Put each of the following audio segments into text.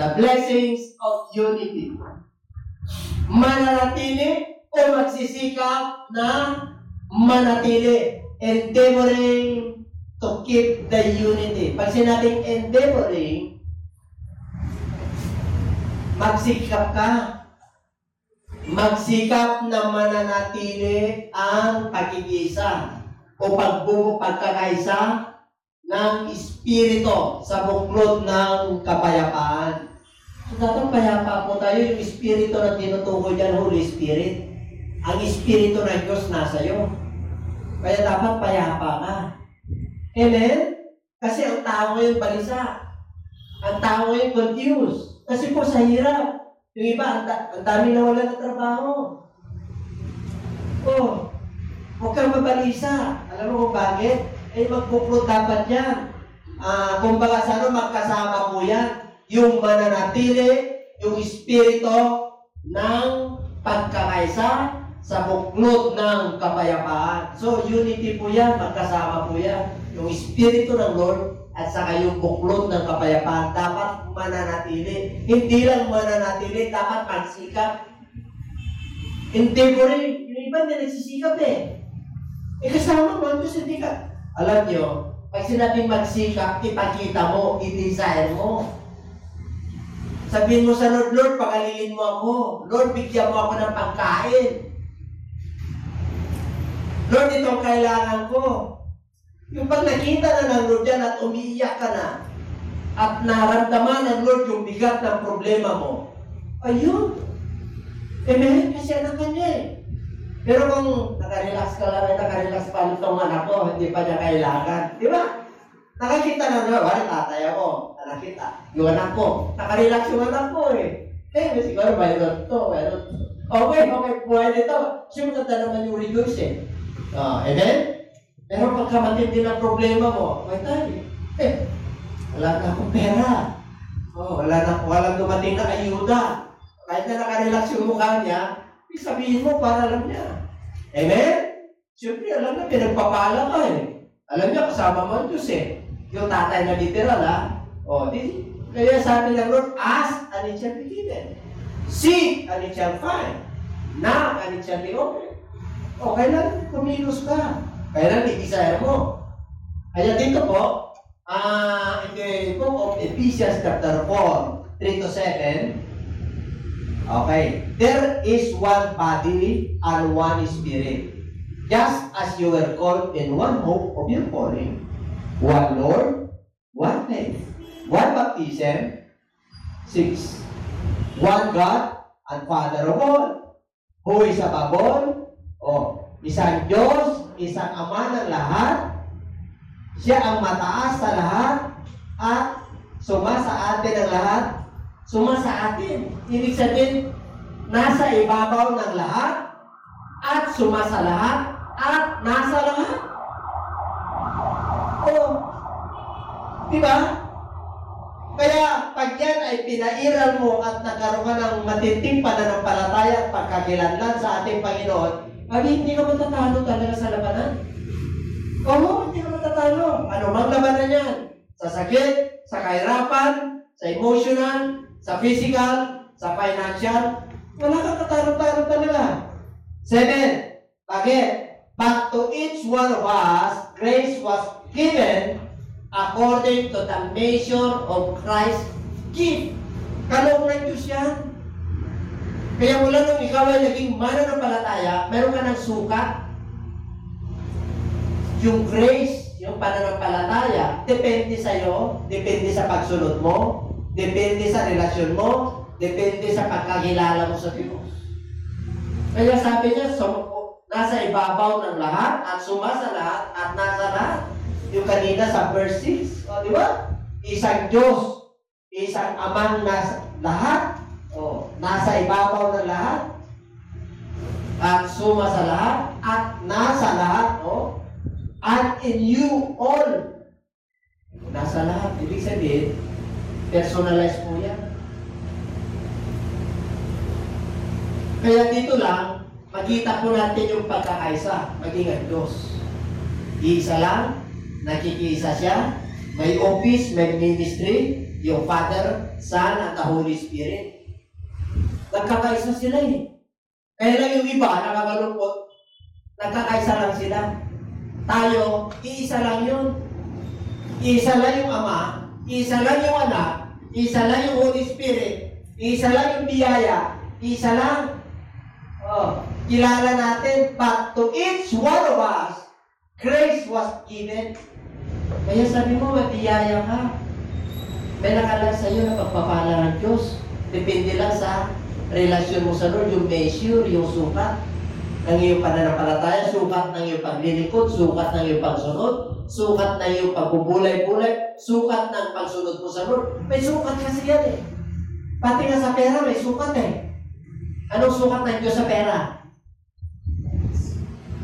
The blessings of unity. Mananatili o magsisikap na manatili. Endeavoring to keep the unity. Pag sinabing endeavoring, magsikap ka. Magsikap na mananatili ang pagkikisa o pagkakaisa ng Espiritu sa buklod ng kapayapaan. So, dapat payapa po tayo. Yung Espiritu na tinutukoy dyan, Holy Spirit. Ang Espiritu ng Diyos nasa iyo. Kaya dapat payapa ka. Amen? Kasi ang tao ngayon balisa. Ang tao ngayon confused. Kasi po sa hirap. Yung iba, ang dami na wala ng trabaho. Oh, huwag kang mabalisa. Alam mo kung bakit? Magbuklod dapat yan. Kumbaga sa magkasama po yan. Yung mananatili, yung Espiritu ng pagkakaisa sa buklod ng kapayapaan. So, unity po yan, magkasama po yan. Yung Espiritu ng Lord at saka yung buklod ng kapayapaan dapat mananatili. Hindi lang mananatili, dapat magsikap. Endeavoring. Yung iba hindi nagsisikap eh. Kasama mo, Diyos hindi ka. Alam nyo, pag sinabing magsikap, ipakita mo, i-desire mo. Sabihin mo sa Lord, Lord, pagalingin mo ako. Lord, bigyan mo ako ng pagkain. Lord, itong kailangan ko. Yung pag nakita na ng Lord yan at umiiyak ka na, at naramdaman ng Lord yung bigat ng problema mo, ayun. Amen? Kasi anak ka niya eh. Pero kung nakarelax ka lang, nakarelax pa itong anak ko, hindi pa niya kailangan. Di ba? Nakakita na nga, wala tatay ako, nakakita. Yung anak ko, nakarelax yung anak ko eh. Siguro mayroon to, mayroon to. Okay, buhay nito. Siyempre ganda naman yung reduce eh. Amen? Pero pagka matindi ng problema mo, may tayo. Wala na akong pera. Walang dumating na ayuda. Kahit na nakarelax yung mukha niya, sabihin mo para alam niya. Amen? Siyempre, alam na, pinagpapala ka eh. Alam niya, kasama mo ang Diyos eh. Yung tatay na literal ha. Kaya sabi ng Lord, ask and it shall be given. Seek and it shall find. Knock and it shall be open. Kailan kumilos ka? Kailan i-desire mo? Kaya dito po, in the book of Ephesians chapter 4, 3-7, okay, there is one body and one spirit, just as you were called in one hope of your calling, one Lord, one faith, one baptism, 6, one God and Father of all, who is above all, isang Diyos, isang Ama ng lahat, siya ang mataas sa lahat, at sumasa atin ang lahat, sumasa atin. Ibig sabihin, nasa ibabaw ng lahat, at sumasa lahat, at nasa lahat. Diba? Kaya, pag yan ay pinairal mo at nagkaroon ka ng matinding pananampalataya at pagkakilanlan sa ating Panginoon, hindi ka matatalo talaga sa labanan. Hindi ka matatalo. Ano mang labanan yan? Sa sakit, sa kahirapan, sa emotional, sa physical, sa financial, wala kang tatalo-talo talaga. 7. Bakit? But to each one of us, grace was given according to the measure of Christ's gift. Kaloob ng Diyos yan. Kaya mula nung ikaw ay naging mananampalataya, meron ka ng sukat. Yung grace, yung pananampalataya, depende sa'yo, depende sa pagsunod mo, depende sa relasyon mo, depende sa pagkakilala mo sa Diyos. Kaya sabi niya, nasa ibabaw ng lahat, at sumasa lahat, at nasa lahat. Yung kanina sa verse 6, di ba? Isang Diyos, isang Amang nasa lahat, nasa ibabaw ng lahat, at suma sa lahat, at nasa lahat, and in you all. Nasa lahat. Ibig sabihin, personalized po yan. Kaya dito lang, makita po natin yung pagkakaisa, maging ang Diyos. Iisa lang, nakikiisa siya, May office, may ministry, yung Father, Son, at the Holy Spirit. Nagkakaisa sila eh. Kaya lang yung iba, nakakalungkot, nagkakaisa lang sila. Tayo, iisa lang yun. Iisa lang yung Ama, iisa lang yung Anak, isa lang yung Holy Spirit, isa lang yung biyaya, isa lang. Oh, kilala natin, but to each one of us, grace was given. Kaya sabi mo, may biyaya ka. May nakalaan sa iyo na pagpapala ng Diyos. Depende lang sa relasyon mo sa Lord, yung measure, yung sukat ng iyong pananampalataya, sukat ng iyong paglilingkod, sukat ng iyong pagsunod, sukat ng iyong pagbubulay-bulay, sukat ng pagsunod mo sa Lord. May sukat kasi yan eh. Pati nga sa pera, may sukat eh. Anong sukat ng Diyos sa pera?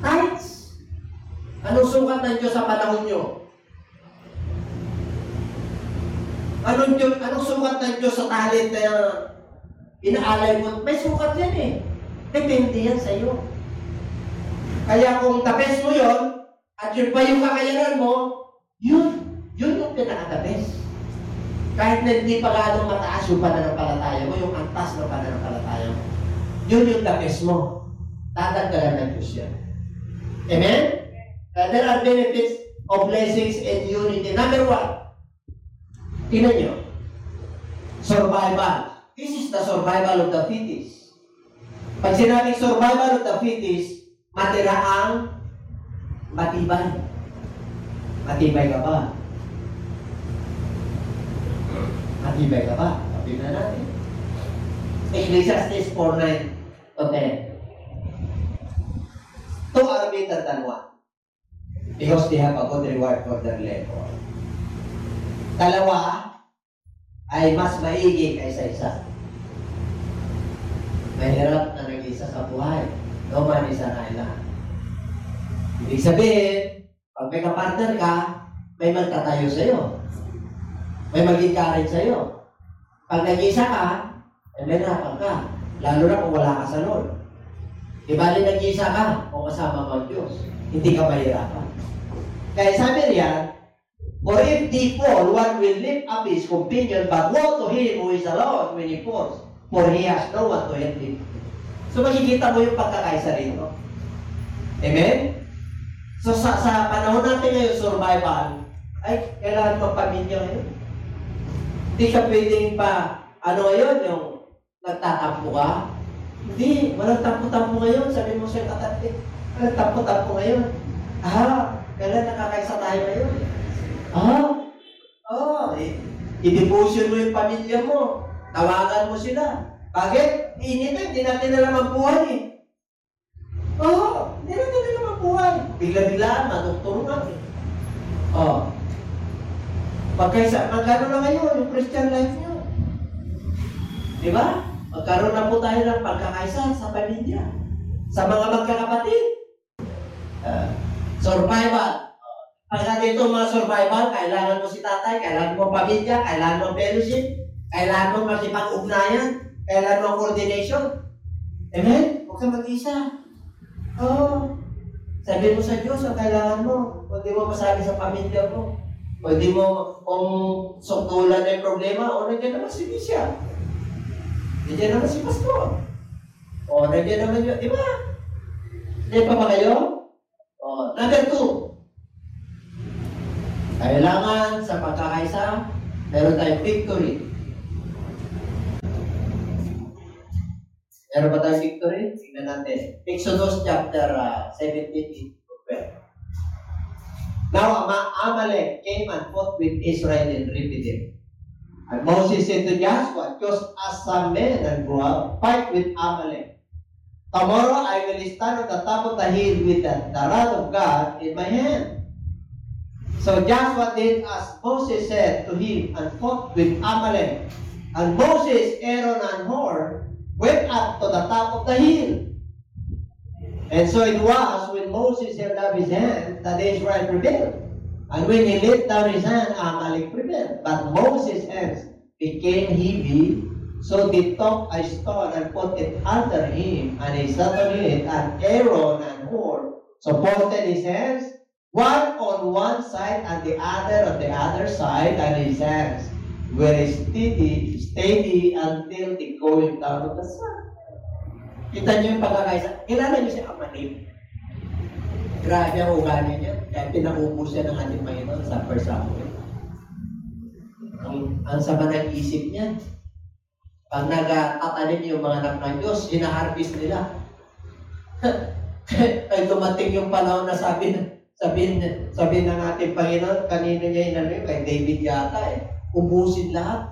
Tithes. Anong sukat ng Diyos sa panahon nyo? Anong sukat ng Diyos sa talent na inaalay mo? May sukat yan eh. Depende yan sa iyo. Kaya kung tapes mo yon at yun pa yung kakayanan mo, yun yung pinaka-tapes. Kahit na hindi pa ganong mataas yung pananampalataya mo, yung antas ng pananampalataya mo, yun yung tapes mo. Tatagdagan ng Diyos yan. Amen? There are benefits of blessings and unity. Number 1, tingnan nyo, survival. This is the survival of the fittest. Pag sinabing survival of the fittest, matira ang matibay. Matibay ka ba? Matibay ka ba? Tingnan natin. Ecclesiastes 4:9 to 10. Two are better than one, because they have a good reward for their labor. Dalawa ay mas maigi kaysa isa. Mahirap na nag-isa sa buhay. No man is an island. Ibig sabihin, pag may kapartner ka, may magtatayo sa'yo. May mag-encourage sa'yo. Pag nag-isa ka, may nahirapan ka. Lalo na kung wala ka sa Lord. Di bali nag-isa ka kung kasama mo ang Diyos. Hindi ka mahirapan. Kaya sabi niya, for if they fall, one will lift up his companion, but woe to him who is alone when he falls, for he has no one to help him. So makikita mo yung pagkakaisa rito. Amen? So sa panahon natin ngayon, survival, ay kailangan magpamilya ngayon. Hindi ka pwedeng pa, ngayon, yung nagtatampo ka. Hindi, walang tampo-tampo ngayon. Sabi mo siya katatik, walang tampo-tampo ngayon. Kailan nakakaisa tayo ngayon? I-devotion mo yung pamilya mo. Tawagan mo sila. Bakit? Hindi natin alam ang buhay eh. Hindi natin alam ang buhay. Bigla-biglaan, matutulungan eh. Magkano na ngayon yung Christian life nyo? Di ba? Magkaroon na po tayo ng pagkakaisa sa pamilya. Sa mga magkakapatid. Survival. Pagka dito mga survival, kailangan mo si tatay, kailangan mo pamilya, kailangan mo fellowship, kailangan mo makipag-ugnayan, kailangan mo coordination. Amen? Huwag ka mag-isa. Sabi mo sa Diyos ang kailangan mo. Pwede mo masabi sa pamilya mo. Pwede mo, kung suktulan na yung problema, nandiyan naman si Bisya. Nandiyan naman si Pastor. Nandiyan naman yun. Diba? Nandiyan pa ba kayo? Number 2. Kailangan sa pagkakaisa, meron tayong victory. Meron ba tayong victory? Tingnan natin. Exodus chapter 17:12. Now Amalek came and fought with Israel in Rephidim. And Moses said to Joshua, "Choose us some men and go out, fight with Amalek. Tomorrow I will stand on the top of the hill with the rod of God in my hand." So Joshua did as Moses said to him and fought with Amalek. And Moses, Aaron, and Hur went up to the top of the hill. And so it was when Moses held up his hand that Israel prevailed. And when he let down his hand, Amalek prevailed. But Moses' hands became heavy, so they took a stone and put it under him, and he sat on it, and Aaron and Hur supported his hands, One on one side and the other on the other side, and his hands were steady until the going down of the sun. Kita niyo yung pagkakaisa. Kilala niyo si Amalek. Grabe ang ugali niya. Kaya pinakupos siya ng ating Panginoon sa 1 Samuel. Ang sama ng isip niya. Pag nag-tatanim yung mga anak ng Diyos, hinaharvest nila. Ay dumating yung panahon na sabi ng ating Panginoon, kanino niya inano kay David yata ubusin lahat.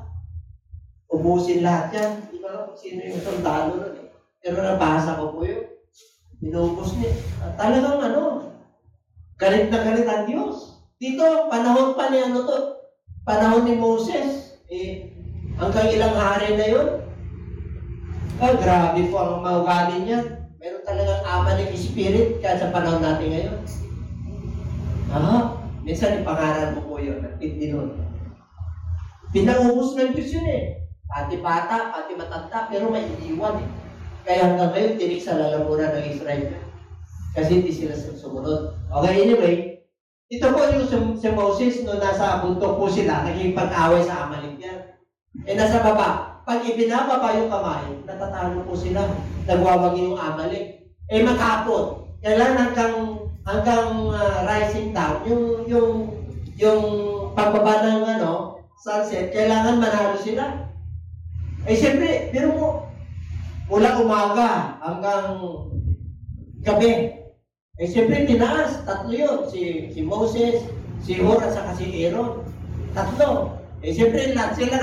Ubusin lahat yan. Hindi ko alam sino yung sundalo nun Pero nabasa ko po yun. Inubos niya. Talagang galit na galit ang Diyos. Dito, panahon pa ni panahon ni Moses. Hanggang ilang hari na yun. Grabe po ang maugali niya. Meron talagang ama ng spirit kahit sa panahon natin ngayon. Minsan ipangaral mo po yun. Hindi nun. Pinaubos ng Diyos yun Pati bata, pati matanda, pero may iniwan Kaya hanggang ngayon, tinik sa lalamunan ng Israel. Kasi hindi sila sumunod. Okay, anyway, ito po yung si Moses, nung nasa bundok po sila, naging pag-away sa Amalek yan. Nasa baba, pag ibinababa yung kamay, natatalo po sila. Nagwawagi yung Amalek. Maghapon, kailan hanggang rising down, yung pagbaba ng sunset, kailangan manalo sila. Siyempre, pero mo, mula umaga hanggang gabi. Siyempre, tinaas. Tatlo yun. Si Moses, si Hur, at saka si Aaron. Tatlo. Siyempre, lahat sila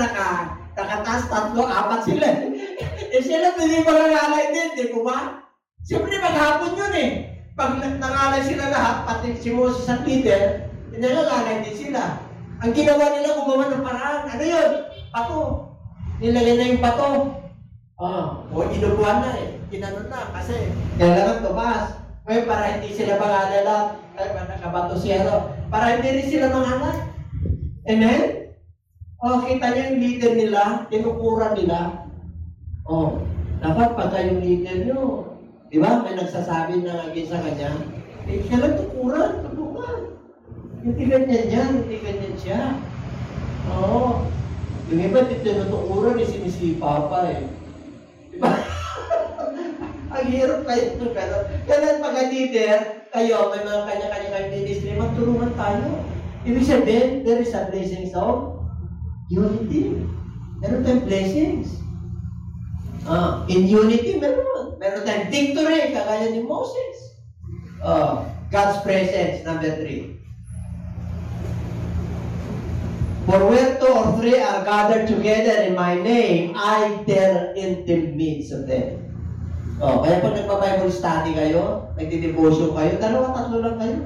nakataas. Tatlo, apat sila. Sila, hindi ba nangalay din, di po ba? Siyempre, maghapon yun Pag nangalay sila lahat, pati si Moses ang leader, nangalay din sila. Ang ginawa nila, gumawa ng paraan. Ano yun? Pato. Nilagay na yung pato. Inubuan na Ginanon na kasi kailangan tumaas. Ngayon para hindi sila mag-alala, nakabato siya para hindi rin sila manganak. Amen? Kita niyo yung leader nila, tinukuran nila. Dapat pagka yung leader nyo, di ba, may nagsasabi na against sa kanya, siya lang tukuran, tulungan. Hindi ganyan yan, hindi ganyan siya. Yung iba, tinutukuran, sinisipa pa Diba? Ang hirap kayo ito, Kailan pagka-leader, kayo, may mga kanya-kanya ministry, magtulungan tayo. Ibig sabihin, there is a blessings of unity. Meron tayong blessings. In unity, meron tayong victory, kagaya ni Moses. God's presence, number 3. For where 2 or 3 are gathered together in my name, I there in the midst of them. Kaya pag nagpa-Bible study kayo, nagdi-devotion kayo, 2-3 lang kayo.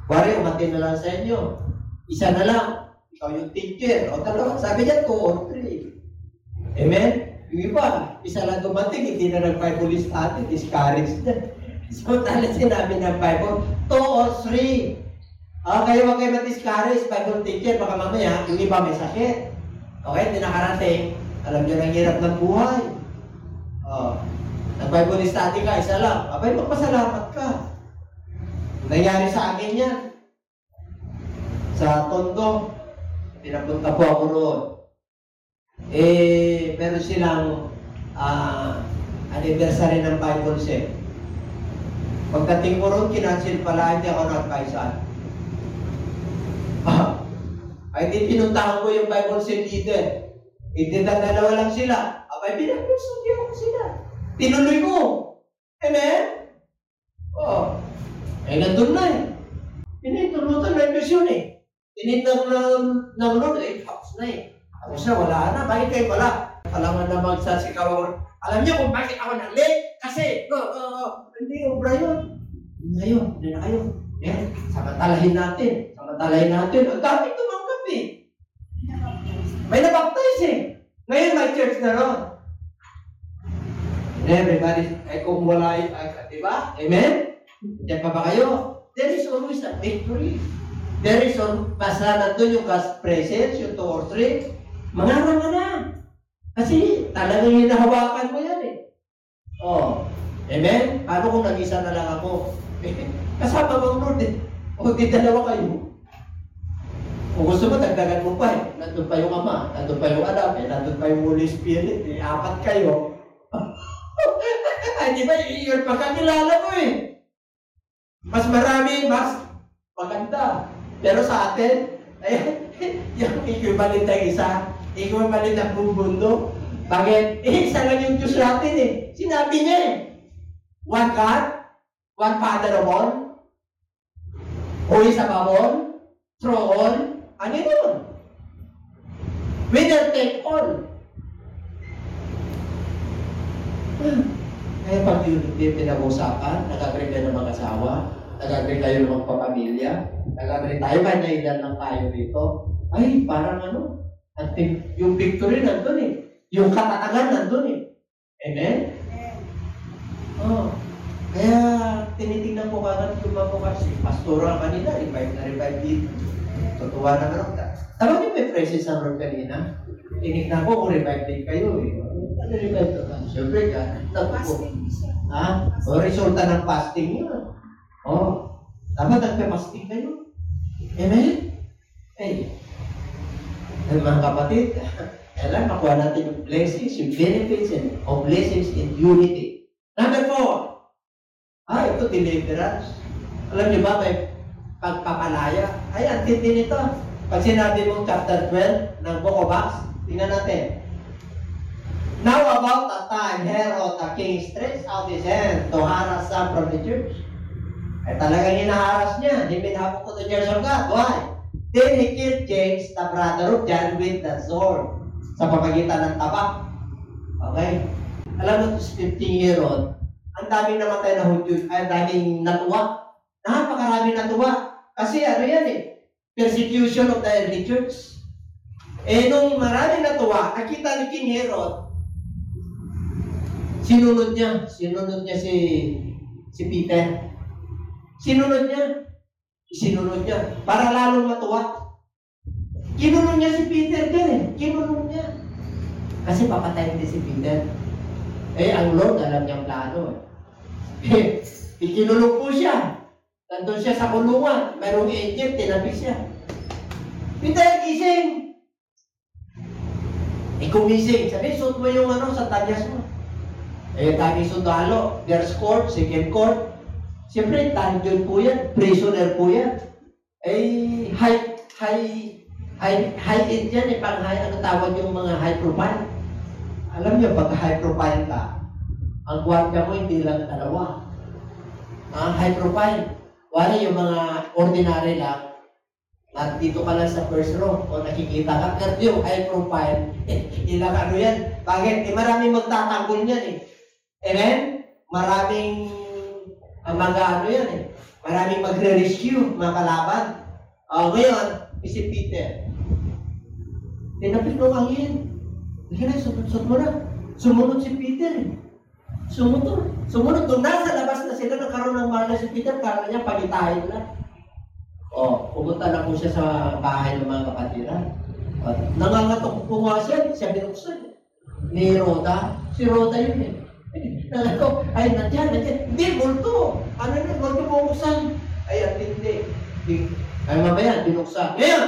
Wari, umatin na lang sa inyo. Isa na lang. Ikaw yung teacher. Sabi niya 2 or 3. Amen? Yung iba, isa lang dumating, hindi na nag-Bible study, discouraged na. So, talagang sinabi ng Bible, 2 or 3. Kayo wag kayo ma-discourage, Bible teacher, baka mamaya, yung iba may sakit. Okay, hindi nakarating. Alam niyo na ang hirap ng buhay. Nag-Bible study ka, isa lang. Abay, magpasalamat ka. Nangyari sa akin yan. Sa Tondo, pinapunta po ako roon. Meron silang anniversary ng Bible set. Pagdating ko roon, kinancel pala, hindi ako nag-kaisan. Ay di pinuntahan ko yung Bible set leader. Dalawa lang sila. Abay, pinag-study ako sila. Tinuloy ko. Amen? Nandun na Tinitulutan na yung yun Tinitang ng Lord, tapos na Tapos na, wala na. Bakit kayo wala? Alam na magsasikaw. Alam niyo kung bakit ako na late? Kasi, hindi, obra yun. Hindi na kayo. Samantalahin natin. Ang dami tumanggap May nabaptize Ngayon may church na ron. Everybody, kung wala diba? Amen? Diyan pa ba kayo? There is always a victory. There is basta nandun yung God's presence, yung 2 or 3, mangarang ka na. Kasi talagang hinahawakan mo yan Amen? Paano kung nag-isa na lang ako? Kasama mo ang Lord O di dalawa kayo. Kung gusto mo, dagdagan mo pa eh. Nandun pa yung Ama, nandun pa yung Anak, nandun pa yung Holy Spirit, apat kayo. Ay, di ba, yun pagkakilala mo eh. Mas marami, mas maganda. Pero sa atin, ay, yung equivalent ng isa, equivalent ng buong mundo. Bakit? Isa lang yung Diyos natin eh. Sinabi niya eh. One God, one Father of all, who is above all, through all, ano yun? Winner take all. Kaya pag yung pinag-usapan, nag-agree kayo ng mag-asawa, nag-agree kayo ng magpapamilya, nag-agree tayo, kahit na ilan lang tayo dito, ay, parang ano, yung victory nandun eh. Yung katatagan nandun eh. Amen? Oh. Kaya, tinitingnan ko kagad yung mga kasi, pastoral kanina, revive dito. Tutuwa naman ako. Tama niyo may presence ng Lord kanina? Tinignan ko kung revive din kayo eh. Ano revive ito? Siyempre ka. Fasting siya. Ha? O resulta ng fasting yun. O. Tama, nagpe-fasting kayo. Amen? Eh. Ay, mga kapatid, kailan makuha natin yung blessings, yung benefits, of blessings in unity. Number 4. Ito deliverance. Alam niyo ba, may pagpapalaya. Ay, ang tindi nito. Pag sinabi mong chapter 12 ng Book of Acts, tingnan natin. Now about the time Herod the king stretched out his hand to harass some from the church. Ay talagang hinaharas niya. He made havoc to the church of God. Why? Then he killed James, the brother of John, with the sword. Sa pamagitan ng tabak. Okay? Alam mo, to 15-year-old, ang daming namatay na Hudyo, ay daming natuwa. Napakarami natuwa. Kasi ano yan eh, persecution of the early church. Eh, nung maraming natuwa, nakita ni King Herod, sinunod niya si Peter. Sinunod niya, para lalong matuwa. Kinunod niya si Peter din eh, kinunod niya. Kasi papatayin din si Peter. Eh, ang Lord, alam niyang plano eh. Ikinulong po siya. Nandun siya sa kulungan. Mayroong angel, tinapik siya. Peter, gising! Kumising. Sabi, suot mo yung sandalias mo. Eh, daming sundalo. First court, second court. Siyempre, dungeon po yan. Prisoner po yan. Eh, high end yan eh. Pang high, ano tawag yung mga high profile. Alam niyo, pag high profile ka, ang gwardiya mo hindi lang dalawa. High profile. Wala yung mga ordinary lang, at dito ka lang sa first row, o nakikita ka, pero yung high profile, ilang ano yan. Bakit? Maraming magtatanggol niyan eh. Amen? Maraming ano yan eh. Maraming magre-rescue, mga kalaban. Ngayon, si Peter. Tinapit ng angin. Kaya sumunod mo na. Sumunod si Peter eh. Sumunod doon nasa labas na sila, nagkaroon ng mana si Peter, kala niya pagitahin na. Pumunta na po siya sa bahay ng mga kapatiran. Nangangatok po nga siya binuksan. Ni Rhoda, si Rhoda yun eh. Nangatok, ay nandiyan. Hindi, multo. Ano yun, multo buksan. Ay, hindi. Ay, mamaya, binuksan. Ngayon!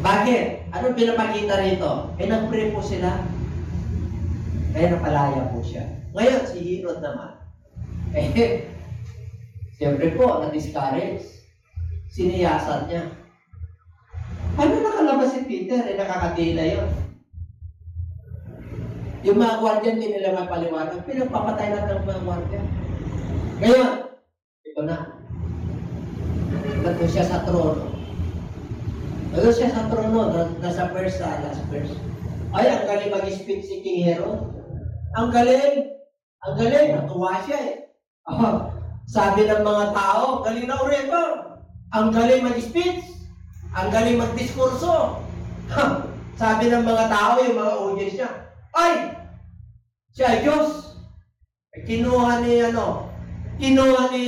Bakit? Anong pinapakita rito? Nag-pray po sila. Kaya napalaya po siya. Ngayon, si Herod naman. Siyempre po, na-discourage. Siniyasan niya. Paano nakalabas si Peter? Nakakatila yun. Yung mga gwardiyan, hindi nila mapaliwanag. Pinagpapatay natin ang mga gwardiyan. Ngayon, ito na. Nandun siya sa trono. Nasa verse, last verse. Ay, ang galing mag-speak si King Herod. Ang galing, natuwa siya eh. Sabi ng mga tao, galing na orator. Ang galing mag-speech. Ang galing mag-diskurso. Sabi ng mga tao, yung mga audience niya, ay, siya ay Diyos. Kinuha ni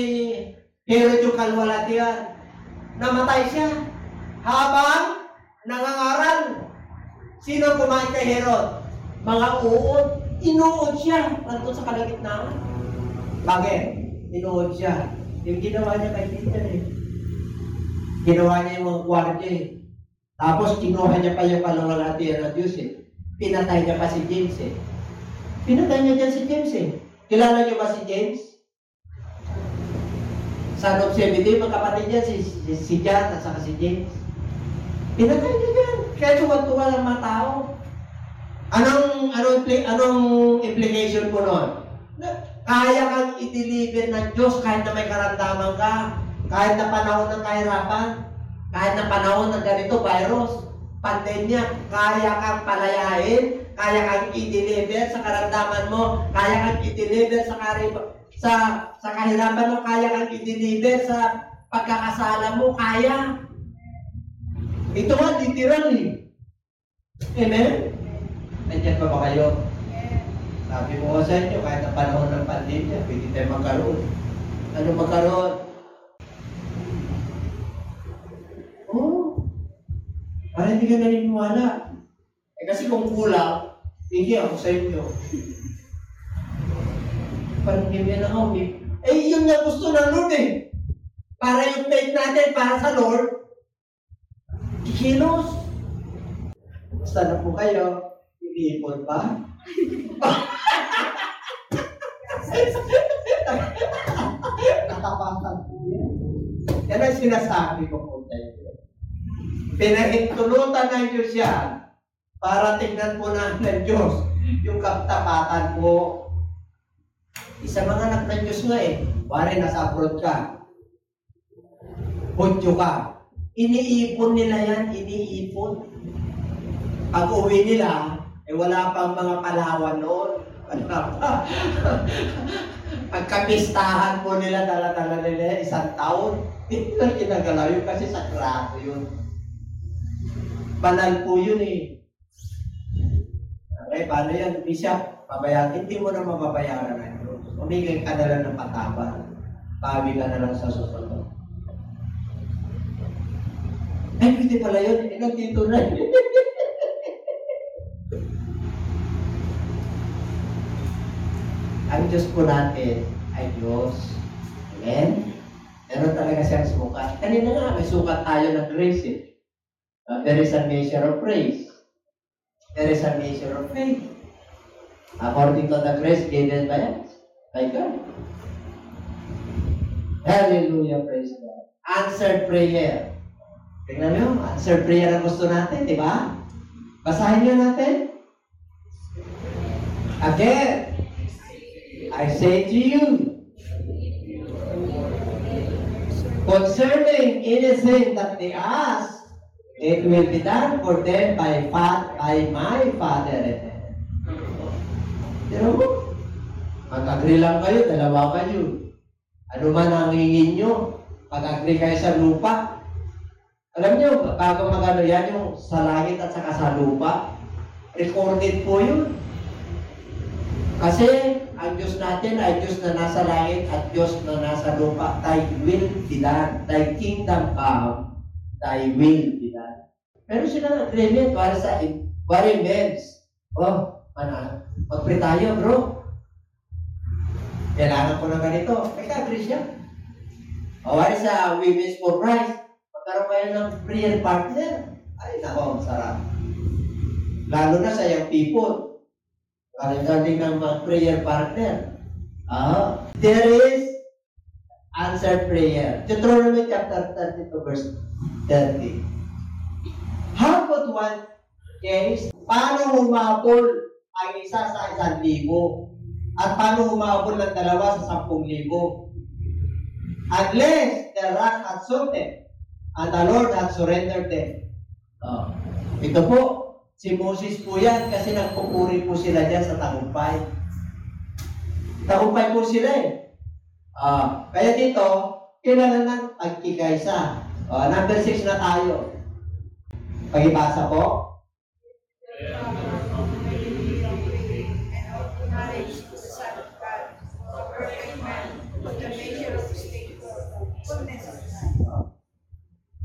Herod yung kalwalatian. Namatay siya. Habang nangangaral. Sino kumain kay Herod? Mga uod. Inuod siya. Nandun sa kalagitnaan. Bakit? Inuod siya. Yung ginawa niya kay Peter eh. Ginawa niya yung mga gwardiya eh. Tapos kinuha niya pa yung kalawalhatian ng Diyos eh. Pinatay niya pa si James eh. Pinatay niya dyan si James eh. Kilala niyo ba si James? Son of Zebedee, magkapatid niya si John at saka si James. Pinatay niya dyan. Kaya tuwa-tuwa ng mga tao. Anong implication po nun? Kaya kang i-deliver ng Diyos kahit na may karamdaman ka. Kahit na panahon ng kahirapan. Kahit na panahon ng ganito, virus, pandemya, kaya kang palayain, kaya kang i-deliver sa karamdaman mo, kaya kang i-deliver sa kahirapan mo, kaya kang i-deliver sa pagkakasala mo, kaya. Ito nga, literal eh. Amen? Nandiyan pa ba kayo? Sabi ko sa inyo, kahit na panahon ng pandemya, pwede tayo magkaroon. Ano magkaroon? Para hindi ka naniniwala. Kasi kung kulang, hindi ako sa inyo. Pandemya na ako. Yun nga gusto ng Lord eh. Para yung faith natin, para sa Lord, kikilos. Basta na po kayo, iniipon pa. Katapatan po yan. Yan ang sinasabi ko po tayo. Pinahintulutan ng Diyos yan para tingnan po natin ng Diyos yung katapatan po. Isa mga anak ng Diyos nga eh. Wari, nasa abroad ka. Hudyo ka. Iniipon nila yan, iniipon. Pag uwi nila, wala pang mga Palawan noon. Pagkapistahan po nila, dala-dala nila isang taon. Hindi lang kinagalaw yun kasi sagrado yun. Banal po yun eh. Okay, paano yan? Bishop, pabayaan. Hindi mo na mababayaran ng Diyos. Umigay ka na lang ng pataba. Pawi ka na lang sa susunod. Pwede pala yun. Nandito na yun. Ang Diyos po natin ay Diyos. Amen? Meron talaga siyang sukat. Kanina nga, may sukat tayo ng grace eh. There is a measure of praise. There is a measure of faith. According to the grace given by God. Hallelujah, praise God. Answered prayer. Tingnan nyo, answered prayer ang gusto natin, di ba? Basahin nyo natin. Again, I say to you, concerning anything that they ask, it will be done for them by my Father in heaven. Pero mag-agree lang kayo, dalawa kayo. Ano man ang hingin nyo, pag-agree kayo sa lupa. Alam nyo, bago magano yan yung sa langit at saka sa lupa, recorded po yun. Kasi ang Diyos natin ay Diyos na nasa langit at Diyos na nasa lupa. Thy will be done. Thy kingdom come. Thy will be done. Pero sila nag-agreement para sa men's. Mag-pray tayo, bro. Kailangan ko na ganito. Nag-agree siya. Para sa Women's for Christ, magkaroon kayo ng prayer partner. Ay, nako, sarap. Lalo na sa young people. Galing ng mga prayer partner. There is answered prayer. Deuteronomy chapter 32 verse 30. How about one case? Paano humabol ang isa sa 1,000? At paano humabol ng dalawa sa 10,000? Unless the rock had sorted and the Lord had surrendered them. Ito po, si Moses po yan kasi nagpupuri po sila dyan sa tagumpay. Tagumpay po sila eh. Kaya dito, kailangan ng pagkikaisa. Number 6 na tayo. Pag-ibasa po.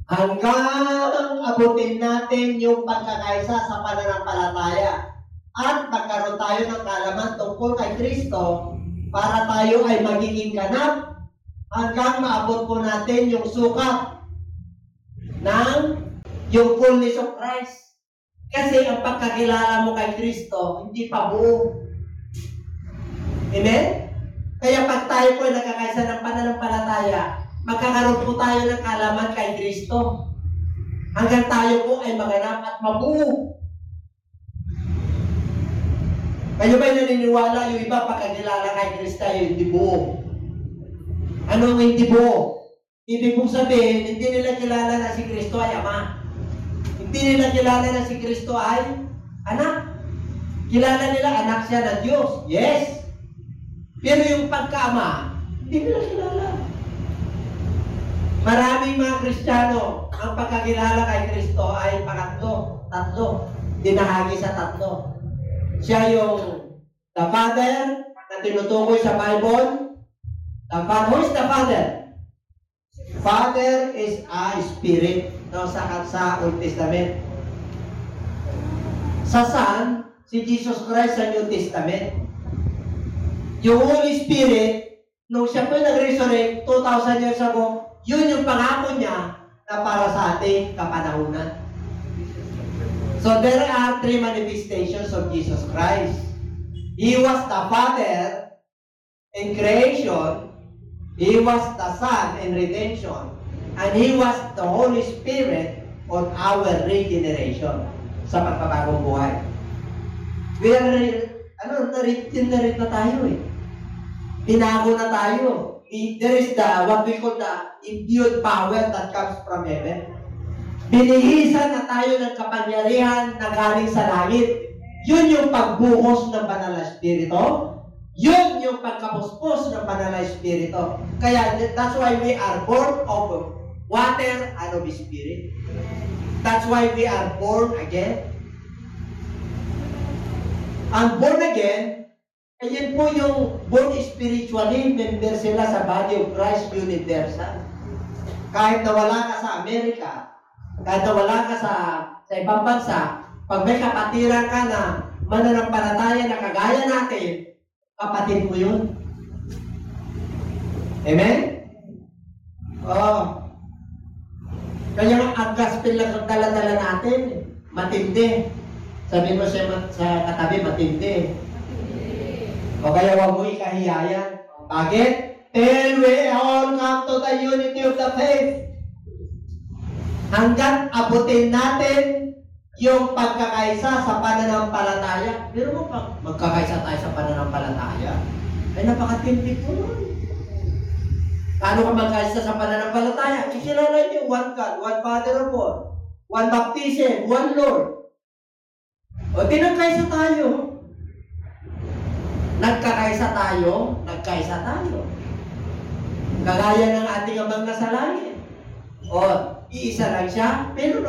Hanggang abutin natin yung pagkakaisa sa pananampalataya at magkaroon tayo ng kaalaman tungkol kay Kristo para tayo ay magiging ganap hanggang maabot po natin yung sukat ng yung fullness of Christ. Kasi ang pagkakilala mo kay Kristo, hindi pa buo. Amen? Kaya pag tayo po ay nakakaisa ng pananampalataya, magkakaroon po tayo ng kaalaman kay Kristo. Hanggang tayo po ay maganap at mabuo. Kayo ba'y naniniwala yung iba pagkakilala kay Kristo ay hindi buo? Anong hindi buo? Ibig kong sabihin, hindi nila kilala na si Kristo ay Ama. Hindi nila kilala na si Kristo ay anak. Kilala nila anak siya ng Diyos. Yes. Pero yung pagkaama, hindi nila kilala. Maraming mga Kristiyano, ang pagkakilala kay Kristo ay tatlo. Dinahagi sa tatlo. Siya yung the Father na tinutukoy sa Bible. Who is the Father? Father is a spirit, no, sa Old Testament. Sa Son, si Jesus Christ sa New Testament. Yung Holy Spirit, nung siya po nag-resurrect 2,000 years ago, yun yung pangako niya na para sa ating kapanahunan. So there are three manifestations of Jesus Christ. He was the Father in creation, He was the Son in redemption, and He was the Holy Spirit on our regeneration sa pagpapagong buhay. We are, na tayo eh. Binago na tayo. There is what we call the imbued power that comes from heaven. Binihisan na tayo ng kapangyarihan na galing sa langit. Yun yung pagbuhos ng Banal na Espiritu. Yun yung pagkapuspos ng Banal na Espiritu. Kaya that's why we are born of water and of Spirit. That's why we are born again. Ang born again, ayan po yung born spiritually, member sila sa body of Christ Universal. Kahit nawala ka sa Amerika, kahit nawala ka sa ibang bansa, pag may kapatiran ka na mananampalataya na kagaya natin, kapatid mo yun. Amen? Oh. Kaya ang gospel lang ang dala-dala natin, matindi. Sabi mo sa katabi, matindi. O kaya huwag mo ikahiyayan. Bakit? Till we all come to the unity of the faith. Hanggang abutin natin yung pagkakaisa sa pananampalataya. Pero mo magkakaisa tayo sa pananampalataya, ay napakatindi po nun. Paano ka magkaisa sa pananampalataya? Kikilala niyo, one God, one Father of all, one baptism, one Lord. O tinagkaisa tayo. Nagkakaisa tayo. Kagaya ng ating Amang nasa langit. O, iisa lang siya, pero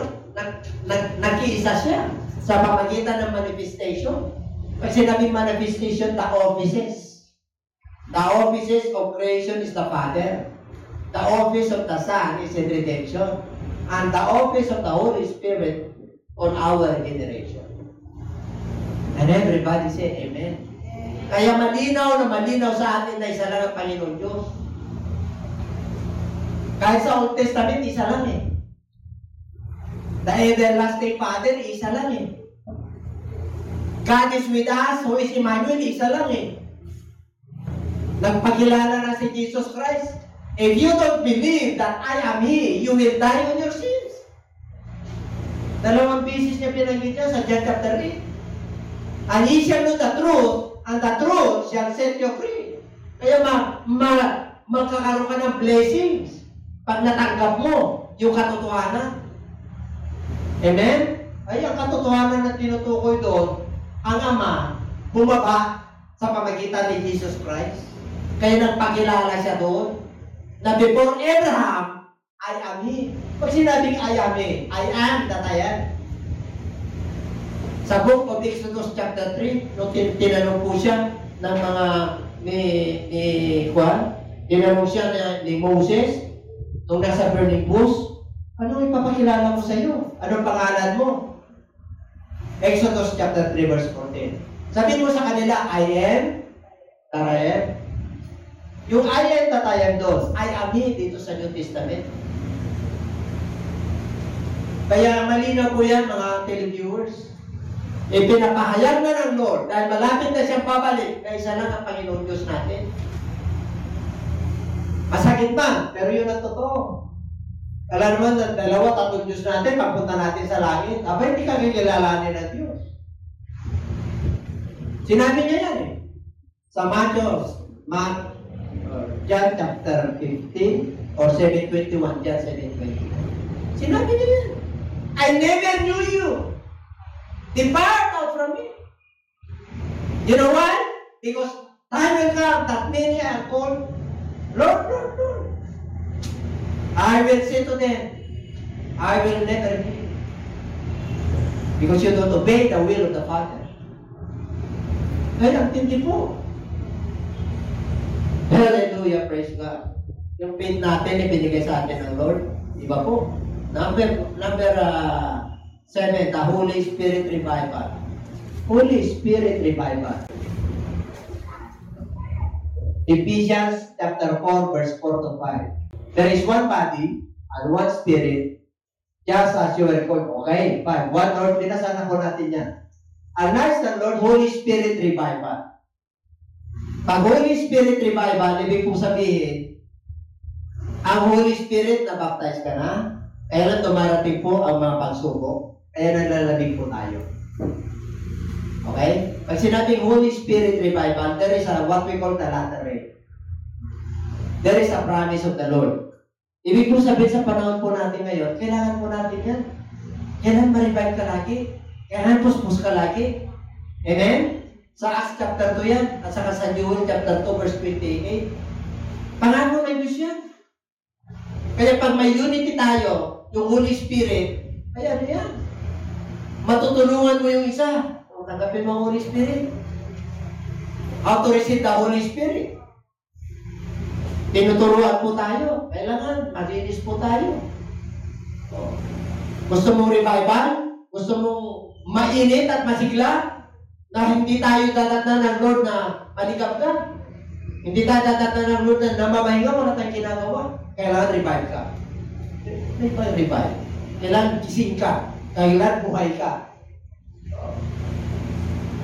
nag-iisa siya sa pamagitan ng manifestation. Kasi sinabing manifestation, the offices. The offices of creation is the Father. The office of the Son is in redemption. And the office of the Holy Spirit on our generation. And everybody say Amen. Kaya malinaw sa atin na isa lang ang Panginoon Diyos. Kahit sa Old Testament, isa lang eh. The everlasting Father, isa lang eh. God is with us, who is Emmanuel, isa lang eh. Nagpakilala na si Jesus Christ. If you don't believe that I am He, you will die on your sins. 2 beses niya pinanggit niya sa John chapter 8. And ye shall know the truth, and the truth shall set you free. Kaya magkakaroon ka ng blessings pag natanggap mo yung katotohanan. Amen? Ay, ang katotohanan na tinutukoy doon, ang Ama, bumaba sa pamagitan ni Jesus Christ. Kaya nagpakilala siya doon, na before Abraham, I am He. Pag sinabing I am He, I am that I am. Sa book of Exodus chapter 3, nung tinanong po siya ng mga tinanong siya ni Moses, nung nasa burning bush, anong ipapakilala ko sa iyo? Anong pangalan mo? Exodus chapter 3 verse 14. Sabihin mo sa kanila, I am that I am. Yung I am that I am doon, I am He dito sa New Testament. Kaya malinaw po yan mga televiewers. Ipinapahayag na ng Lord dahil malapit na siyang babalik na isa lang ang Panginoon Diyos natin. Masakit man, pero yun ang totoo. Kala naman na dalawa, tatlong Diyos natin, pagpunta natin sa langit. Aba, hindi ka kikilalanin ng Diyos. Sinabi niya yan eh. Sa John chapter 15 or 7:21, John 7:21. Sinabi niya yan. I never knew you. Depart out from me. You know why? Because time will come that many are called, Lord, Lord, Lord. I will say to them, I will never be. Because you don't obey the will of the Father. Kaya ang tindi po. Hallelujah, praise God. Yung faith natin, ibinigay sa atin ng Lord. Diba po? Number 7, the Holy Spirit revival. Holy Spirit revival. Ephesians chapter 4, verse 4 to 5. There is one body and one spirit, just as you were called. Okay, 5. One Lord, binasana ko natin yan. And next the Lord, Holy Spirit revival. Pag Holy Spirit revival, ibig pong sabihin, ang Holy Spirit na baptize ka na, kailan dumarating po ang mga pagsubok, kaya nalalamig po tayo. Okay? Pag sinabing Holy Spirit revival, there is what we call the latter rain. There is a promise of the Lord. Ibig po sabihin sa panahon po natin ngayon, kailangan po natin yan. Kailangan ma-revive ka lagi. Kailangan puspos ka lagi. Amen? Sa Acts chapter 2 yan, at saka sa Joel chapter 2 verse 28. Pangako may Diyos yan. Kaya pag may unity tayo, yung Holy Spirit, ay ano yan? Matutulungan mo yung isa. Kung tanggapin mo ang Holy Spirit. How to receive the Holy Spirit? Tinuturuan po tayo. Kailangan, malinis po tayo. Gusto mong revival? Gusto mong mainit at masigla? Na hindi tayo dadatnan ng Lord na maligap ka? Hindi tayo dadatnan ng Lord na namamahinga, wala tayong ginagawa? Kailangan revive ka. Revive. Kailangan gising ka. Kailangan buhay ka.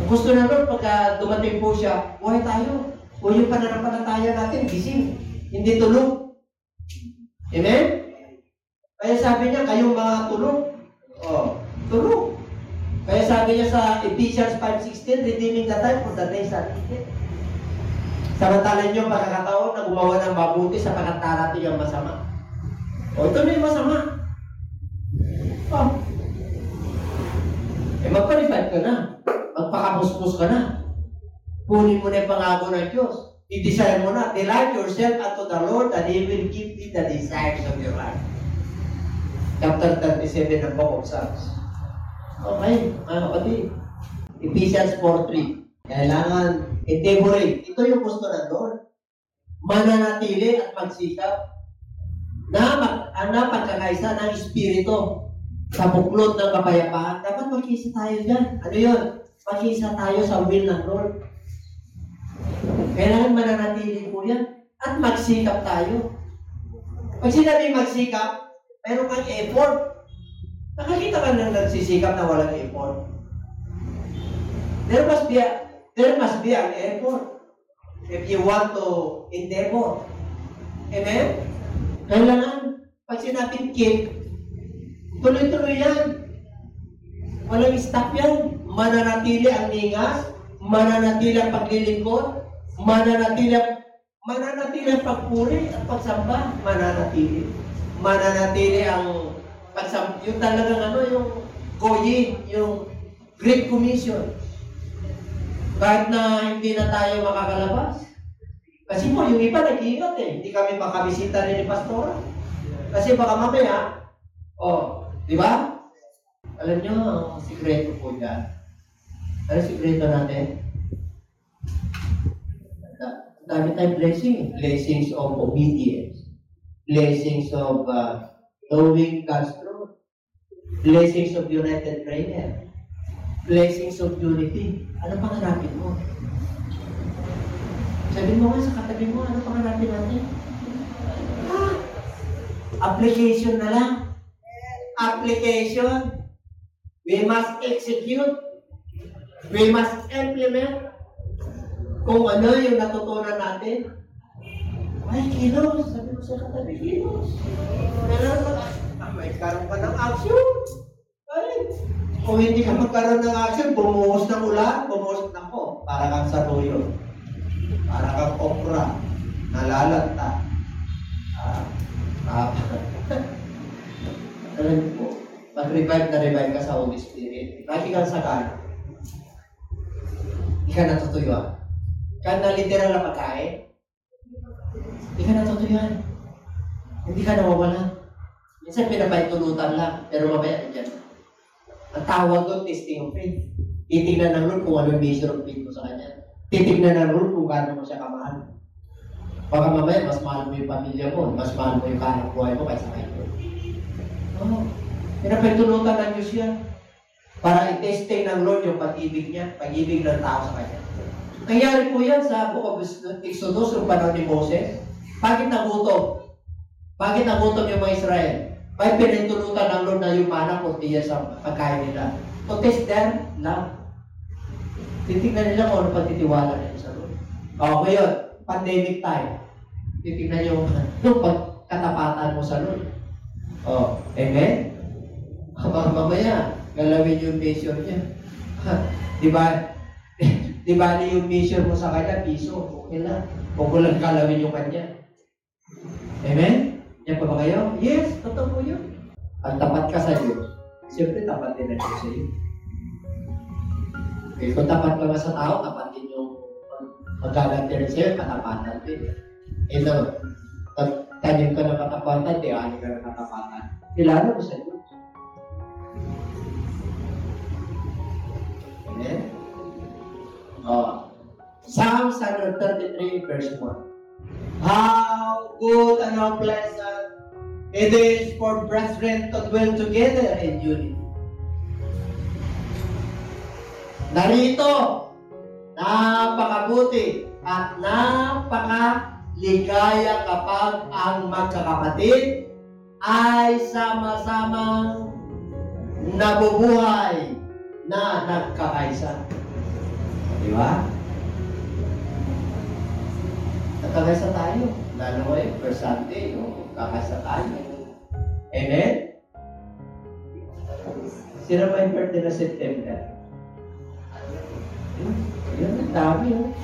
Ang gusto ng Lord, pagka dumating po siya, buhay tayo. O yung pananampalataya natin, gising. Hindi tulog. Amen? Kaya sabi niya, kayong mga tulog. Tulog. Kaya sabi niya sa Ephesians 5:16, redeeming the time for the days are evil. Samantalan niyo pagkakataon na gumawa ng mabuti sa pagkatarating ang masama. Ito na yung masama. Magpa-revive ka na. Magpakapuspos ka na. Kunin mo na yung pangako ng Diyos. I-desire mo na. Delight yourself unto the Lord and He will give thee the desires of your heart. Chapter 37 ng Book of Psalms. Okay, mga kapatid. Ephesians 4:3. Kailangan i-decorate. Ito yung gusto ng Lord. Mananatili at magsikap na pagkakaisa ng Espiritu sa buklod ng kapayapaan. Dapat magkisa tayo dyan. Ano yun? Magkisa tayo sa will ng Lord. Kailangan mananatili po yan. At magsikap tayo. Pag sinabi magsikap, meron kang effort. Nakakita ka nang nagsisikap na walang effort. There must be an effort if you want to endeavor. Amen? Kailangan, pag sinabing keep, tuloy-tuloy yan. Walang stop yan. Mananatili ang ningas, mananatili ang paglilingkod, mananatili ang pagpuri at pagsamba, mananatili. Mananatili ang pagsamba, yung talagang yung going, yung Great Commission. Kahit na hindi na tayo makakalabas. Kasi po, yung iba nag-iingat hindi kami makabisita rin ni Pastora. Kasi baka mamaya, di ba? Alam nyo, ang sikreto po dyan. Ano sikreto natin? Dami tayong blessing. Blessings of obedience. Blessings of knowing God's truth. Blessings of united prayer. Blessings of unity. Ano pang hanapin mo? Sabi mo nga sa katabi mo, ano pangalapin natin? Application na lang. Application. We must execute. We must implement kung ano yung natutunan natin. Ay, kilos. Sabi mo sa katabi, kilos. May karoon ka ng action. Ay, kung hindi ka magkaroon ng action, bumuhos ng ulan, bumuhos ng ko. Para kang saluyo. Para kang okra. Nalalanta. Alam po, mag-revive na revive ka sa Holy Spirit. Lagi kang sakal. Hindi ka natutuyuan. Kahit na literal na pagkain, hindi ka natutuyuan. Hindi ka nawawalan. Minsan pinapahintulutan lang, pero mamaya dyan. Ang tawag doon, testing of faith. Titignan ng Lord kung ano yung measure of faith mo sa Kanya. Titignan ng Lord kung gaano mo siya kamahal. Baka mamaya, mas mahal mo yung pamilya mo, mas mahal mo yung kahanap buhay mo kaysa kayo. Oo. Pinapahintulutan ng Diyos yan. Para i-testing ng Lord yung pag-ibig niya, pag-ibig ng tao sa Kanya. Nangyari po yan sa Book of Exodus, yung panahon ni Moses. Bakit nagutom? Bakit nagutom yung mga Israel? Bakit pinahintulutan ng Lord na yung mana kung tiya sa pagkain nila? To test their love. Titignan nila kung ano pagtitiwala nila sa Lord. O, ngayon, pandemic time. Titignan yung pagkatapatan mo sa Lord. O, amen? Mamaya, galawin yung measure niya. Diba? Diba yung measure mo sa kanya, piso, okay lang. Huwag ko lang galawin yung kanya. Amen? Yan pa ba kayo? Yes, totoo po yun. Pag tapat ka sa Diyos, siyempre tapat din na Diyos sa iyo. Okay, kung tapat ka nga sa tao, tapat din yung magaganti rin sa'yo, katapatan din. No, tanim ka ng katapatan, ani ka ng katapatan. Kilala mo sa Diyos. Amen? Psalm 133 verse 1. How good and how pleasant it is for brethren to dwell together in unity. Narito, napakabuti at napakaligaya kapag ang magkakapatid ay sama-samang nabubuhay na nagkakaisa. Di ba? Nagkakaisa tayo. Lalo ngayon, first Sunday, kakaisa tayo. Amen? Sino ba yung birthday na September? Yun, ang dami yun.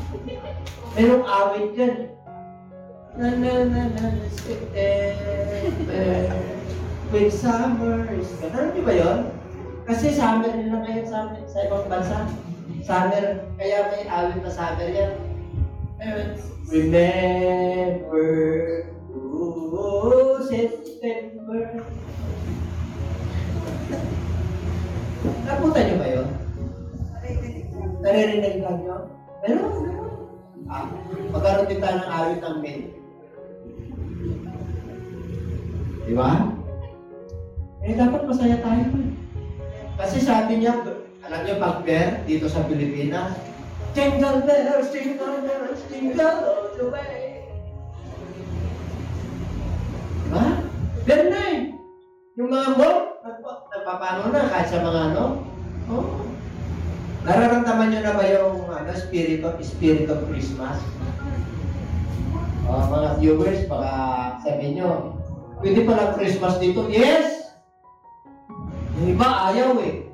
Merong awit dyan. Na, September, when summer is gone. Ano nyo ba yun? Kasi summer nila ngayon sa ibang bansa. Summer, kaya may awit na summer yan. Remember, September. Napunta nyo ba yun? Naririnig lang nyo? Meron. Magkaroon din tayo ng awit ng May. Di ba? Dapat masaya tayo. Kasi sabi niya, alam niyo, pag-bear dito sa Pilipinas, jingle bells, jingle bells, jingle all the way. Diba? Bear na eh. Yung mga mall, nagpapano na kahit sa mga ano. Oh. Nararamdaman nyo na ba yung spirit of Christmas? Mga viewers, baka sabihin nyo, pwede pala Christmas dito? Yes! Yung iba ayaw eh.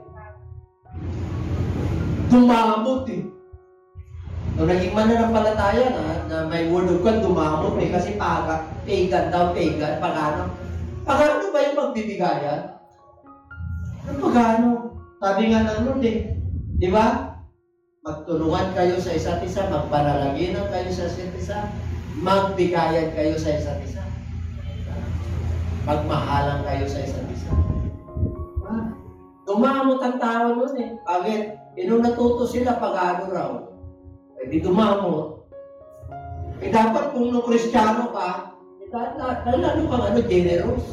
Dumamot eh. Nung naging mananampalataya na may word of God, dumamot eh. Kasi pagan daw, pagano. Pagano ba yung magbibigayan? Ano pagano? Sabi nga ng Lord eh. Di ba? Magtulungan kayo sa isa't isa, magpanalaginan kayo sa isa't isa, magbigayan kayo sa isa't isa. Magmahalan kayo sa isa't isa. Dumamot ang tao nun eh. Bakit? Nung natuto sila pag-ano raw, di dumamot. Dapat kung nung Kristiyano ka, lalo kang generous.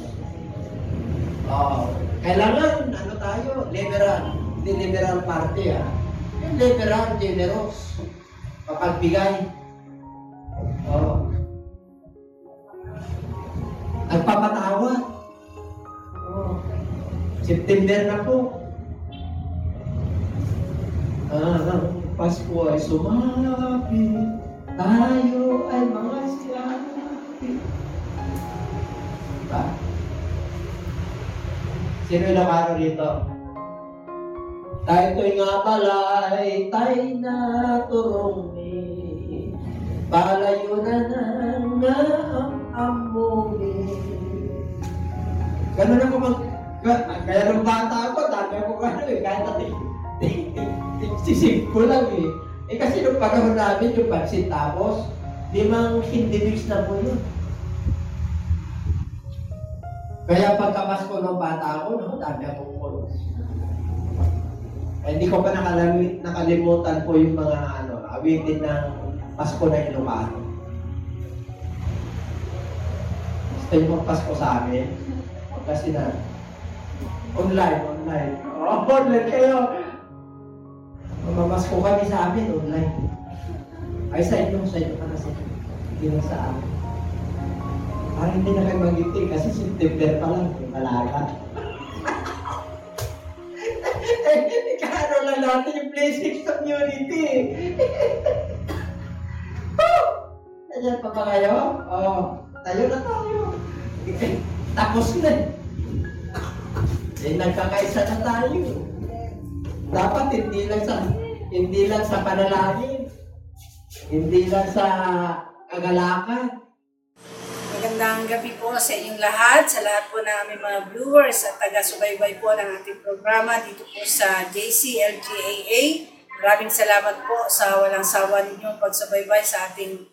Kailangan, tayo, liberal party Yung liberal, generous. Papagbigay. Oh. Nagpapatawad. Oh. September na po. Ang Pasko ay sumapit. Tayo ay mga silapit. Diba? Sino yung nakano rito? Tayo to'y nga balay, tayo na turumi. Palayo na nga ang amumi. Ganun ako kaya nung bata ako, dami ako kahit natin sisig ko lang kasi nung panahon namin yung pansit tapos, hindi mix na po yun. Kaya pagkapas ko ng bata ako, dami akong kulong. Hindi ko pa nakalimutan po yung mga awitin ng Pasko na Ilocano. Gusto yung Pasko sa amin. Kasi na, online. Online kayo. Mamamasko kami sa amin, online. Ay, sa inyo pa kasi. Hindi lang sa amin. Parang hindi na kayo mag-iti kasi September pa lang, yung malaga. Ikaano lang natin yung blessings of unity. Nandiyan pa ba kayo? Tayo na tayo. Tapos na. Nagkakaisa na tayo. Dapat hindi lang sa panalangin. Hindi lang sa kagalakan. Magandang gabi po sa inyong lahat, sa lahat po ng aming mga viewers at taga-subaybay po ng ating programa dito po sa JCLGAA. Maraming salamat po sa walang sawa ninyong pagsubaybay sa ating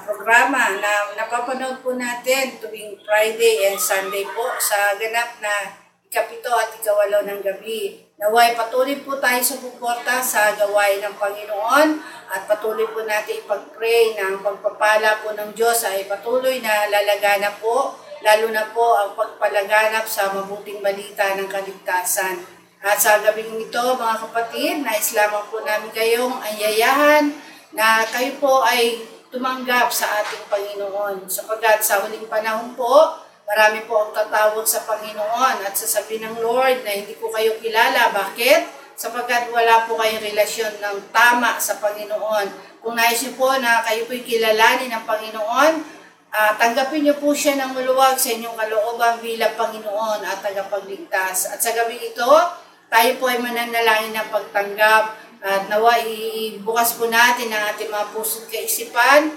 programa na napapanood po natin tuwing Friday and Sunday po sa ganap na ikapito at ikawalo ng gabi. Naway patuloy po tayo sa suporta sa gawain ng Panginoon at patuloy po natin ipag-pray na ang pagpapala po ng Diyos ay patuloy na lalaganap po, lalo na po ang pagpalaganap sa mabuting balita ng kaligtasan. At sa gabing ito, mga kapatid, nais lamang po namin kayong anyayahan na kayo po ay tumanggap sa ating Panginoon. Sapagkat sa huling panahon po, marami po ang tatawag sa Panginoon at sasabihin ng Lord na hindi ko kayo kilala. Bakit? Sapagkat wala po kayong relasyon ng tama sa Panginoon. Kung nais niyo po na kayo po'y kilalanin ng Panginoon, tanggapin niyo po siya ng maluwag sa inyong kalooban bilang Panginoon at tagapagligtas. At sa gabi ito, tayo po ay mananalangin ng pagtanggap at nawa ibukas po natin ang ating mga puso't kaisipan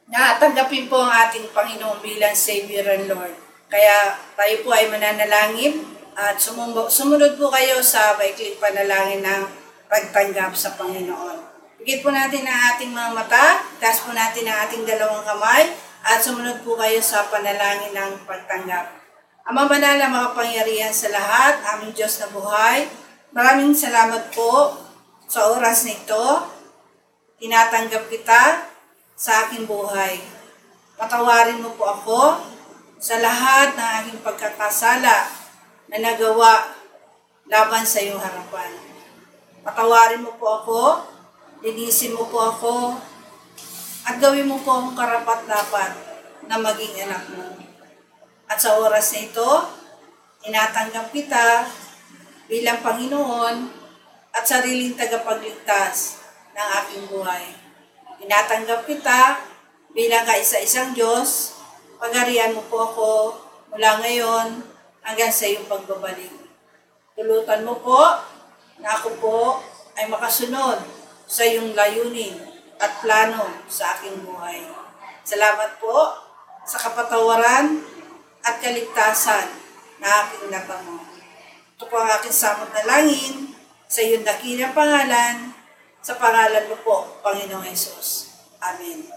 na tanggapin po ang ating Panginoon bilang Savior and Lord. Kaya tayo po ay mananalangin at sumunod po kayo sa maikling panalangin ng pagtanggap sa Panginoon. Bigyan po natin ang ating mga mata, taas po natin ang ating dalawang kamay, at sumunod po kayo sa panalangin ng pagtanggap. Ama banal na makapangyarihan sa lahat, aming Diyos na buhay, maraming salamat po sa oras na ito. Tinatanggap kita sa aking buhay. Patawarin mo po ako sa lahat ng aking pagkakasala na nagawa laban sa iyong harapan. Patawarin mo po ako, linisin mo po ako, at gawin mo po akong karapat-dapat na maging anak mo. At sa oras na ito, tinatanggap kita bilang Panginoon at sariling tagapagligtas ng aking buhay. Tinatanggap kita bilang kaisa-isang Diyos. Pagarian mo po ako mula ngayon hanggang sa iyong pagbabalik. Tulutan mo po na ako po ay makasunod sa iyong layunin at plano sa aking buhay. Salamat po sa kapatawaran at kaligtasan na aking natamo. Ito po ang aking samot na langin sa iyong dakilang pangalan, sa pangalan mo po, Panginoong Hesus. Amen.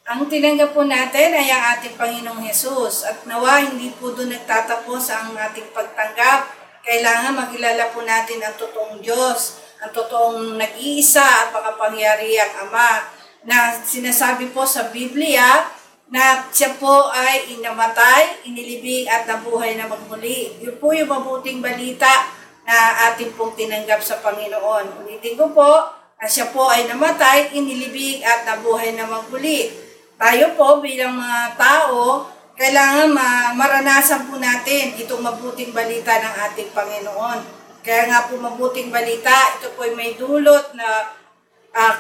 Ang tinanggap po natin ay ang ating Panginoong Hesus at nawa hindi po doon nagtatapos ang ating pagtanggap. Kailangan makilala po natin ang totoong Diyos, ang totoong nag-iisa at makapangyarihang Ama na sinasabi po sa Biblia na siya po ay inamatay, inilibing at nabuhay na magmuli. Yun po yung mabuting balita na ating pong tinanggap sa Panginoon. Ulitin ko po, na siya po ay namatay, inilibing at nabuhay na muli. Tayo po bilang mga tao, kailangan maranasan po natin itong mabuting balita ng ating Panginoon. Kaya nga po mabuting balita, ito po ay may dulot na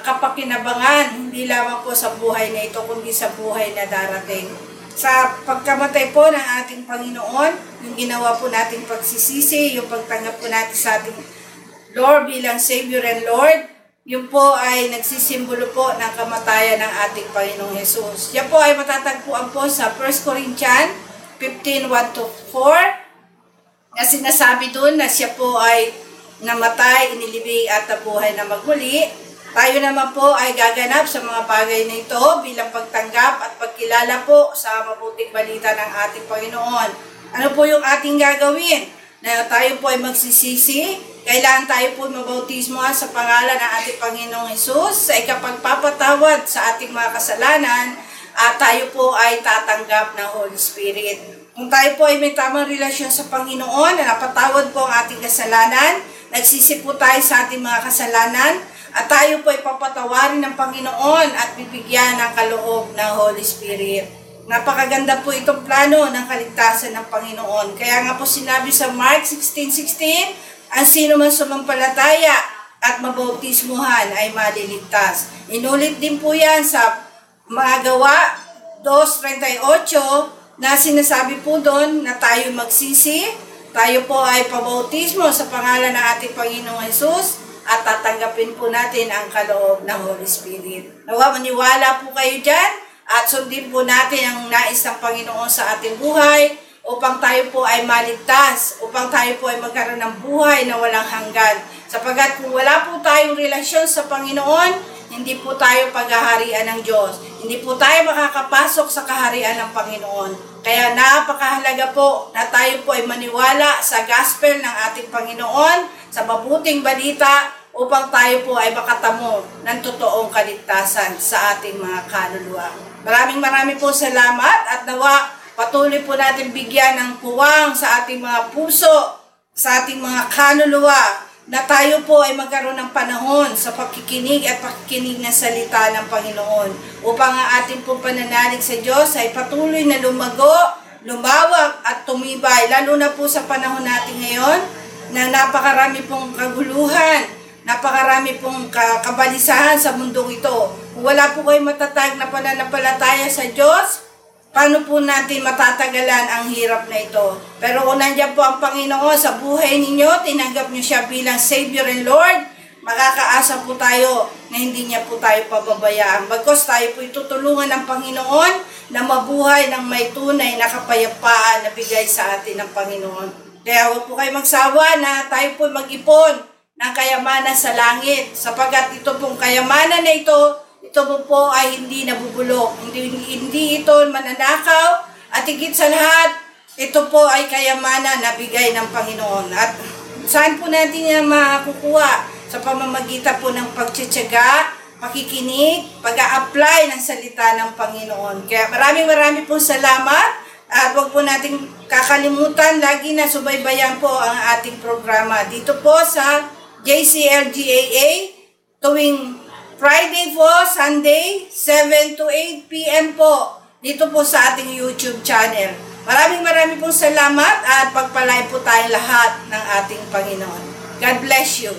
kapakinabangan, hindi lamang po sa buhay na ito, kundi sa buhay na darating. Sa pagkamatay po ng ating Panginoon, yung ginawa po nating pagsisisi, yung pagtanggap po natin sa ating Lord bilang Savior and Lord, yun po ay nagsisimbolo po ng kamatayan ng ating Panginoong Jesus. Yan po ay matatagpuan po sa 1 Corinthians 15:1-4 na sinasabi doon na siya po ay namatay, inilibing at nabuhay na magmuli. Tayo naman po ay gaganap sa mga bagay na ito bilang pagtanggap at pagkilala po sa mabuting balita ng ating Panginoon. Ano po yung ating gagawin? Na tayo po ay magsisisi, kailangan tayo po mabautismo sa pangalan ng ating Panginoong Jesus sa ikapagpapatawad sa ating mga kasalanan at tayo po ay tatanggap ng Holy Spirit. Kung tayo po ay may tamang relasyon sa Panginoon na napatawad po ang ating kasalanan, nagsisi po tayo sa ating mga kasalanan at tayo po ay papatawarin ng Panginoon at bibigyan ng kaloob ng Holy Spirit. Napakaganda po itong plano ng kaligtasan ng Panginoon. Kaya nga po sinabi sa Mark 16:16, ang sino man sumampalataya at mabautismuhan ay maliligtas. Inulit din po yan sa mga Gawa 2:38 na sinasabi po doon na tayo magsisi, tayo po ay pabautismo sa pangalan ng ating Panginoong Jesus at tatanggapin po natin ang kaloob ng Holy Spirit. Nawa maniwala po kayo dyan at sundin po natin ang nais ng Panginoon sa ating buhay upang tayo po ay maligtas, upang tayo po ay magkaroon ng buhay na walang hanggan. Sapagkat kung wala po tayong relasyon sa Panginoon, hindi po tayo paghaharian ng Diyos. Hindi po tayo makakapasok sa kaharian ng Panginoon. Kaya napakahalaga po na tayo po ay maniwala sa gospel ng ating Panginoon, sa mabuting balita, upang tayo po ay makatamo ng totoong kaligtasan sa ating mga kaluluwa. Maraming po salamat at nawa patuloy po natin bigyan ng puwang sa ating mga puso, sa ating mga kaluluwa, na tayo po ay magkaroon ng panahon sa pakikinig at pakikinig ng salita ng Panginoon upang ang ating pong pananalig sa Diyos ay patuloy na lumago, lumawak at tumibay, lalo na po sa panahon natin ngayon na napakarami pong kaguluhan, napakarami pong kabalisahan sa mundong ito. Kung wala po kayo matatag na pananampalataya sa Diyos, paano po natin matatagalan ang hirap na ito? Pero kung nandiyan po ang Panginoon sa buhay ninyo, tinanggap niyo siya bilang Savior and Lord, makakaasa po tayo na hindi niya po tayo pababayaan. Bagkus tayo po itutulungan ng Panginoon na mabuhay ng may tunay na kapayapaan na bigay sa atin ng Panginoon. Kaya huwag po kayo magsawa na tayo po mag-ipon ng kayamanan sa langit. Sapagkat ito pong kayamanan na ito po ay hindi nabubulok. Hindi ito mananakaw. At higit sa lahat, ito po ay kayamanan na bigay ng Panginoon. At saan po natin yan makukuha? Sa pamamagitan po ng pagtsatsaga, pakikinig, pag-a-apply ng salita ng Panginoon. Kaya maraming po salamat. At huwag po natin kakalimutan, lagi na subaybayan po ang ating programa. Dito po sa JCLGAA, tuwing Friday po, Sunday, 7 to 8 p.m. po. Dito po sa ating YouTube channel. Maraming pong salamat at pagpalain po tayong lahat ng ating Panginoon. God bless you.